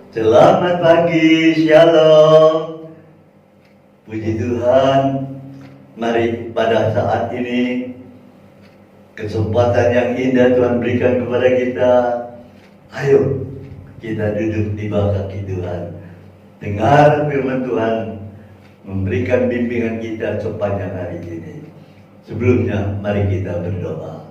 Selamat pagi, Shalom. Puji Tuhan, mari pada saat ini kesempatan yang indah Tuhan berikan kepada kita. Ayo kita duduk di bawah kaki Tuhan, dengar firman Tuhan, memberikan bimbingan kita sepanjang hari ini. Sebelumnya mari kita berdoa.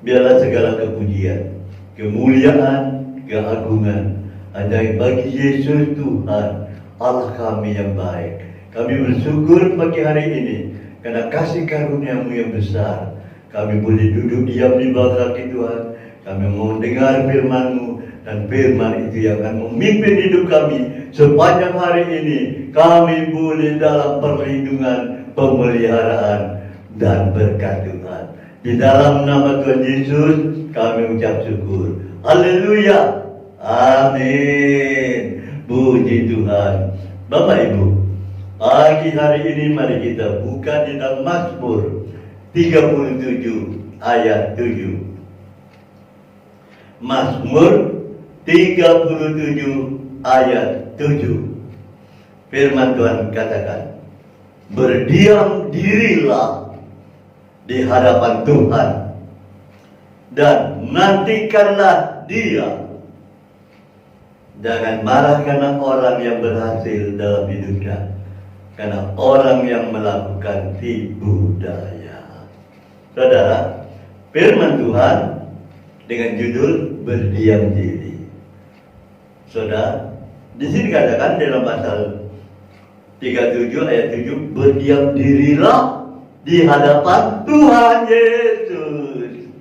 Biarlah segala kepujian, kemuliaan, keagungan hanya bagi Yesus Tuhan, Allah kami yang baik. Kami bersyukur pagi hari ini karena kasih karunia-Mu yang besar. Kami boleh duduk diam di bawah kaki Tuhan. Kami mau dengar firman-Mu, dan firman itu yang akan memimpin hidup kami sepanjang hari ini. Kami boleh dalam perlindungan, pemeliharaan, dan berkat Tuhan. Di dalam nama Tuhan Yesus kami ucap syukur. Haleluya. Amin. Puji Tuhan. Bapak Ibu, pagi hari ini mari kita buka di dalam Mazmur 37 ayat 7. Mazmur 37 ayat 7. Firman Tuhan katakan, berdiam dirilah di hadapan Tuhan dan nantikanlah Dia. Jangan marah karena orang yang berhasil dalam hidupnya, karena orang yang melakukan tipu daya. Saudara, firman Tuhan dengan judul berdiam diri. Saudara, di sini katakan dalam pasal 37 ayat 7, berdiam dirilah di hadapan Tuhan Yesus.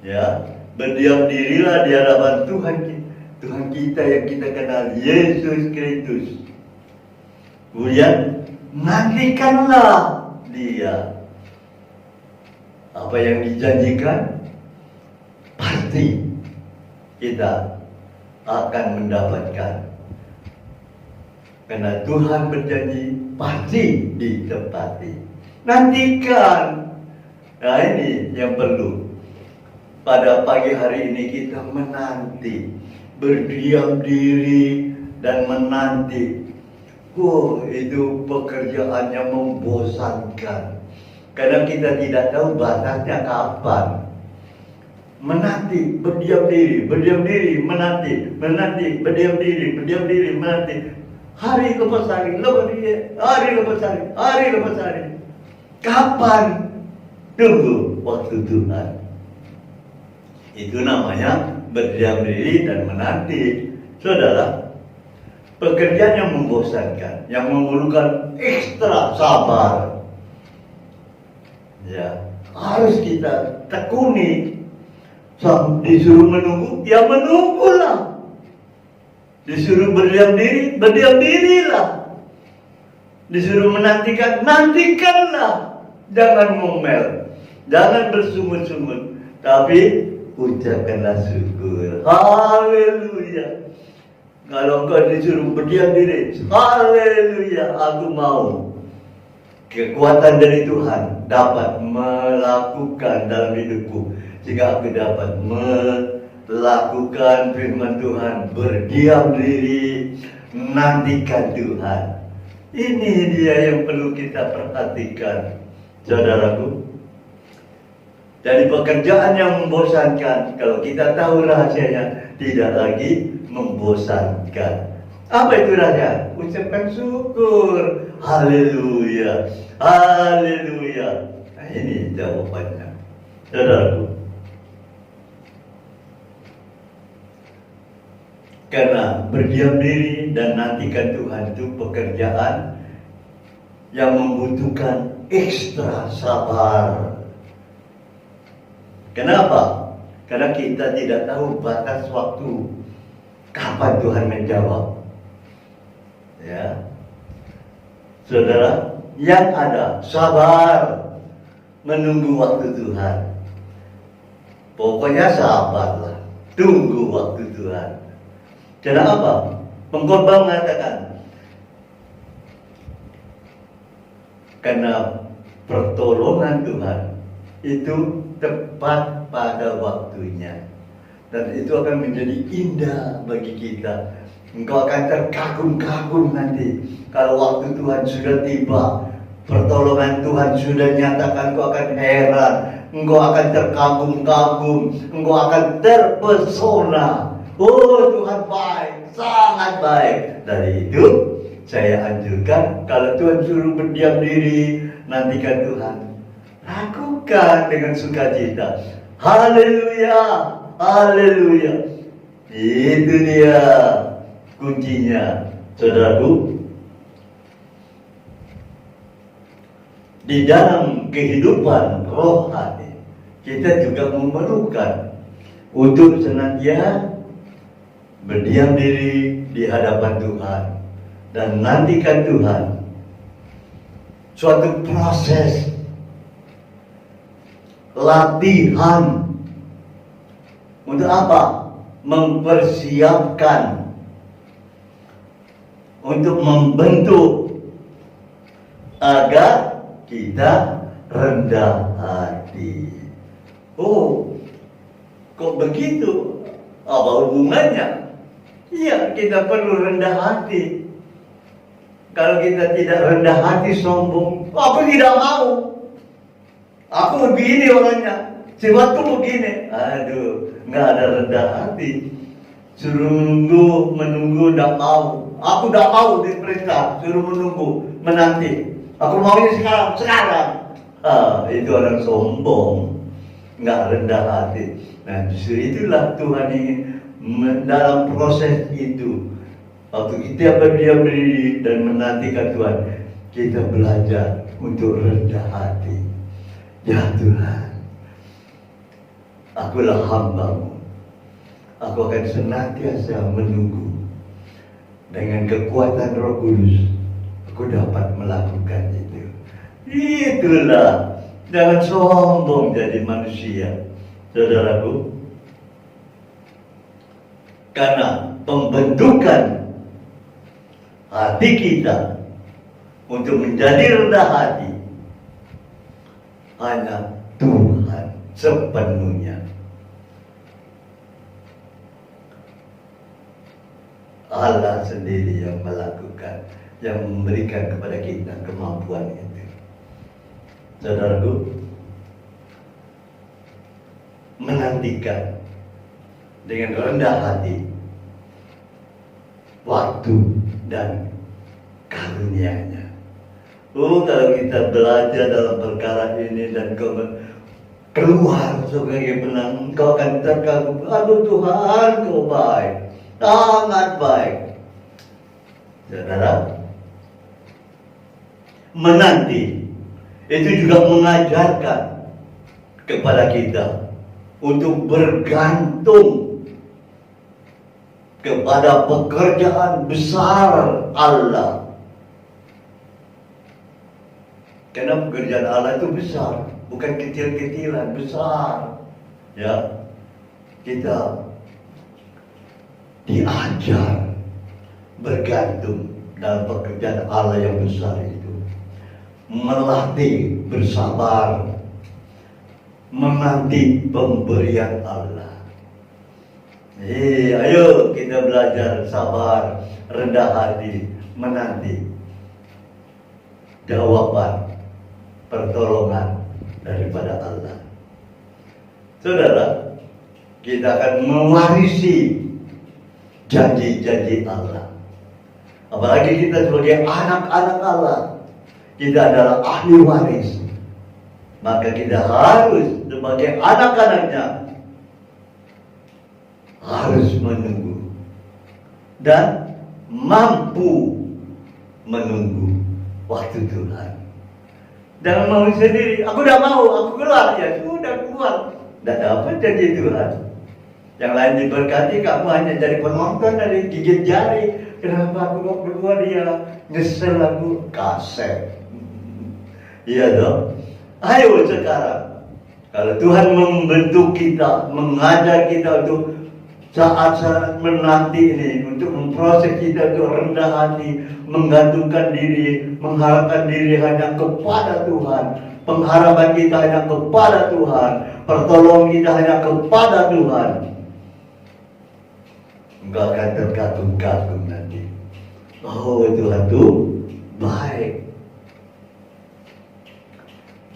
Ya, berdiam dirilah di hadapan Tuhan kita yang kita kenal, Yesus Kristus. Kemudian nantikanlah Dia. Apa yang dijanjikan pasti kita akan mendapatkan. Karena Tuhan berjanji pasti ditepati. Nantikan. Nah, ini yang perlu. Pada pagi hari ini kita menanti, berdiam diri dan menanti. Itu pekerjaan yang membosankan. Karena kita tidak tahu batasnya kapan. Menanti, berdiam diri, menanti, berdiam diri, menanti. Hari lepas hari, hari lepas hari. Kapan? Tunggu waktu Tuhan. Itu namanya berdiam diri dan menanti. Saudara, pekerjaan yang membosankan, yang memerlukan ekstra sabar, ya, harus kita tekuni. Disuruh menunggu, ya menunggulah. Disuruh berdiam diri, berdiam dirilah. Disuruh menantikan, nantikanlah. Jangan ngomel, jangan bersungut-sungut, tapi ucapkanlah syukur. Haleluya. Kalau engkau disuruh berdiam diri, haleluya, aku mau. Kekuatan dari Tuhan dapat melakukan dalam hidupku, sehingga aku dapat melakukan firman Tuhan, berdiam diri, nantikan Tuhan. Ini dia yang perlu kita perhatikan, saudaraku. Dari pekerjaan yang membosankan, kalau kita tahu rahasianya, tidak lagi membosankan. Apa itu rahasia? Ucapkan syukur. Haleluya, haleluya. Nah, ini jawabannya, saudaraku. Karena berdiam diri dan nantikan Tuhan itu pekerjaan yang membutuhkan ekstra sabar. Kenapa? Karena kita tidak tahu batas waktu kapan Tuhan menjawab. Ya, saudara, yang ada sabar menunggu waktu Tuhan. Pokoknya sabarlah, tunggu waktu Tuhan. Kenapa? Pengkhotbah mengatakan, karena pertolongan Tuhan itu tepat pada waktunya, dan itu akan menjadi indah bagi kita Engkau akan terkagum-kagum nanti. Kalau waktu Tuhan sudah tiba, pertolongan Tuhan sudah nyatakan, engkau akan heran. Engkau akan terkagum-kagum. Engkau akan terpesona. Oh, Tuhan baik, sangat baik. Dari itu, saya anjurkan, kalau Tuhan suruh berdiam diri, nantikan Tuhan. Lakukan dengan sukacita. Haleluya, haleluya. Itu dia kuncinya, saudaraku. Di dalam kehidupan rohani, kita juga memerlukan untuk senantiasa berdiam diri di hadapan Tuhan dan nantikan Tuhan. Suatu proses latihan untuk apa? Mempersiapkan untuk membentuk agar kita rendah hati. Oh, kok begitu? Apa hubungannya? Iya, kita perlu rendah hati. Kalau kita tidak rendah hati, sombong. Aku tidak mau. Aku begini orangnya. Sifatku begini. Aduh, nggak ada rendah hati. Suruh menunggu, tidak mau. Aku tidak mau diperintah. Suruh menunggu, menanti. Aku maunya sekarang. Itu orang sombong. Nggak rendah hati. Nah, justru itulah Tuhan ingin dalam proses itu. Waktu kita berdiam diri dan menantikan Tuhan, kita belajar untuk rendah hati. Ya Tuhan, akulah hamba-Mu. Aku akan senantiasa menunggu. Dengan kekuatan Roh Kudus, aku dapat melakukan itu. Itulah, jangan sombong jadi manusia, saudaraku. Karena pembentukan hati kita untuk menjadi rendah hati hanya Tuhan sepenuhnya. Allah sendiri yang melakukan, yang memberikan kepada kita kemampuan itu. Saudaraku, menantikan dengan rendah hati waktu dan karunia-Nya. Oh, kalau kita belajar dalam perkara ini dan kau keluar sebagai menang, kau akan terkagum. Aduh Tuhan, kau baik, sangat baik. Saudara, menanti itu juga mengajarkan kepada kita untuk bergantung kepada pekerjaan besar Allah. Karena pekerjaan Allah itu besar, bukan kecil-kecilan, besar. Ya, kita diajar bergantung dalam pekerjaan Allah yang besar itu. Melatih bersabar, menanti pemberian Allah. Ayo kita belajar sabar, rendah hati, menanti jawaban, pertolongan daripada Allah. Saudara, kita akan mewarisi janji-janji Allah. Apalagi kita sebagai anak-anak Allah, kita adalah ahli waris. Maka kita harus sebagai anak-anaknya harus menunggu dan mampu menunggu waktu Tuhan. Jangan mau sendiri. Aku udah mau, aku keluar. Ya sudah keluar. Tidak dapat jadi Tuhan. Yang lain diberkati, kamu hanya jadi penonton, dari gigit jari. Kenapa aku mau keluar? Ya nyesel aku, kaset. Iya dong. Ayo sekarang, kalau Tuhan membentuk kita, mengajar kita untuk saat-saat menanti ini, untuk memproses kita untuk rendah hati, menggantungkan diri, mengharapkan diri hanya kepada Tuhan, pengharapan kita hanya kepada Tuhan, pertolongan kita hanya kepada Tuhan. Engkau akan terkagum-kagum nanti. Oh, Tuhan itu baik.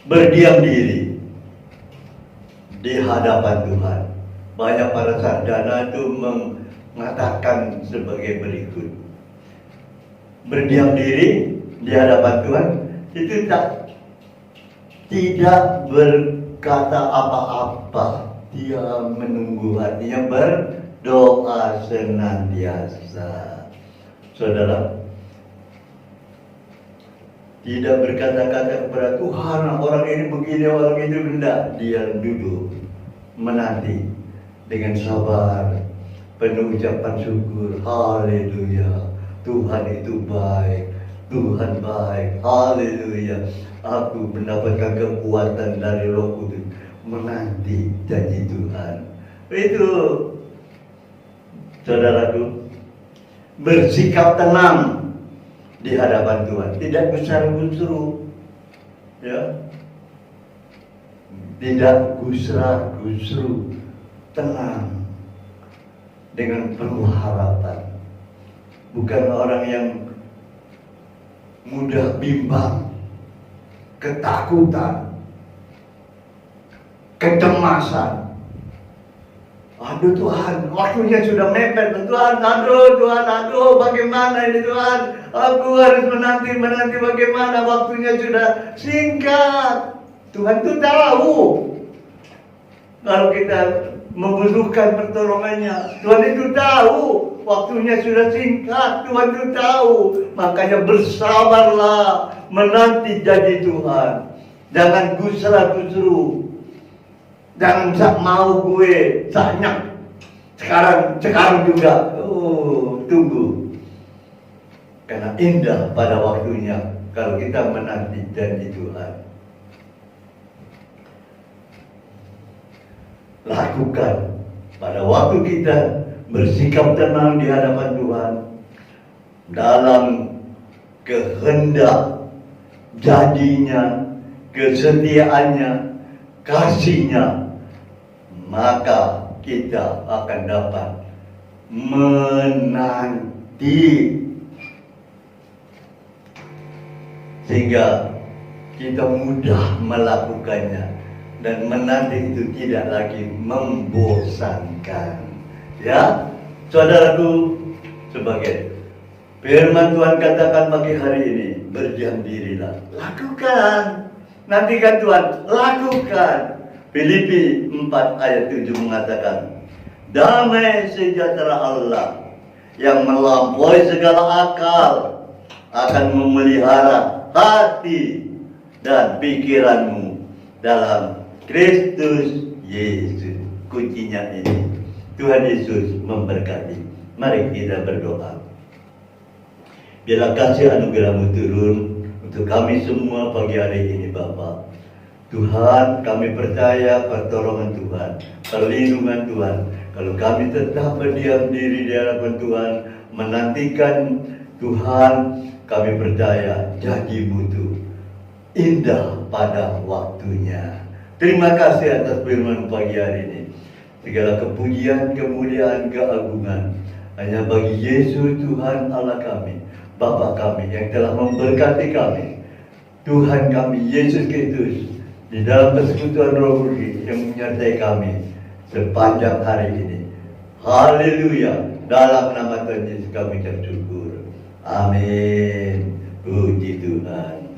Berdiam diri di hadapan Tuhan. Banyak para sarjana itu mengatakan sebagai berikut. Berdiam diri di hadapan Tuhan itu tidak berkata apa-apa. Dia menunggu, artinya berdoa senantiasa. Saudara, tidak berkata-kata kepada Tuhan, orang ini begini, orang itu enggak. Dia duduk menanti dengan sabar, penuh ucapan syukur. Haleluya, Tuhan itu baik, Tuhan baik. Haleluya, aku mendapatkan kekuatan dari Roh Kudus menanti janji Tuhan. Itu, saudaraku, bersikap tenang di hadapan Tuhan, tidak gusar-gusru, ya, tidak gusar-gusru, tenang dengan penuh harapan. Bukan orang yang mudah bimbang, ketakutan, kecemasan. Aduh Tuhan, waktunya sudah mepet. Tuhan, aduh, bagaimana ini Tuhan? Aku harus menanti bagaimana, waktunya sudah singkat. Tuhan itu tahu kalau kita membutuhkan pertolongannya. Tuhan itu tahu waktunya sudah singkat. Tuhan itu tahu. Makanya bersabarlah menanti janji Tuhan. Jangan gusra-gusru. Jangan mau gue sanyak sekarang juga. Oh, tunggu. Karena indah pada waktunya kalau kita menanti janji Tuhan. Lakukan pada waktu kita bersikap tenang di hadapan Tuhan dalam kehendak janjinya, kesetiaannya, kasihnya, maka kita akan dapat menanti sehingga kita mudah melakukannya dan menanti itu tidak lagi membosankan. Ya, saudaraku, sebagai firman Tuhan katakan pagi hari ini, berdiam dirilah, lakukan. Nantikan Tuhan, lakukan. Filipi 4 ayat 7 mengatakan, damai sejahtera Allah yang melampaui segala akal akan memelihara hati dan pikiranmu dalam Kristus Yesus. Kuncinya ini. Tuhan Yesus memberkati. Mari kita berdoa. Biarlah kasih anugerah-Mu turun untuk kami semua pagi hari ini, Bapa. Tuhan, kami percaya pertolongan Tuhan, perlindungan Tuhan. Kalau kami tetap berdiam diri di hadapan Tuhan, menantikan Tuhan, kami percaya janji-Mu itu indah pada waktunya. Terima kasih atas firman pagi hari ini. Segala kepujian, kemuliaan, keagungan hanya bagi Yesus Tuhan Allah kami, Bapa kami yang telah memberkati kami. Tuhan kami Yesus Kristus di dalam persekutuan Roh Kudus yang menyertai kami sepanjang hari ini. Haleluya. Dalam nama Tuhan Yesus kami bersyukur. Amin. Puji Tuhan.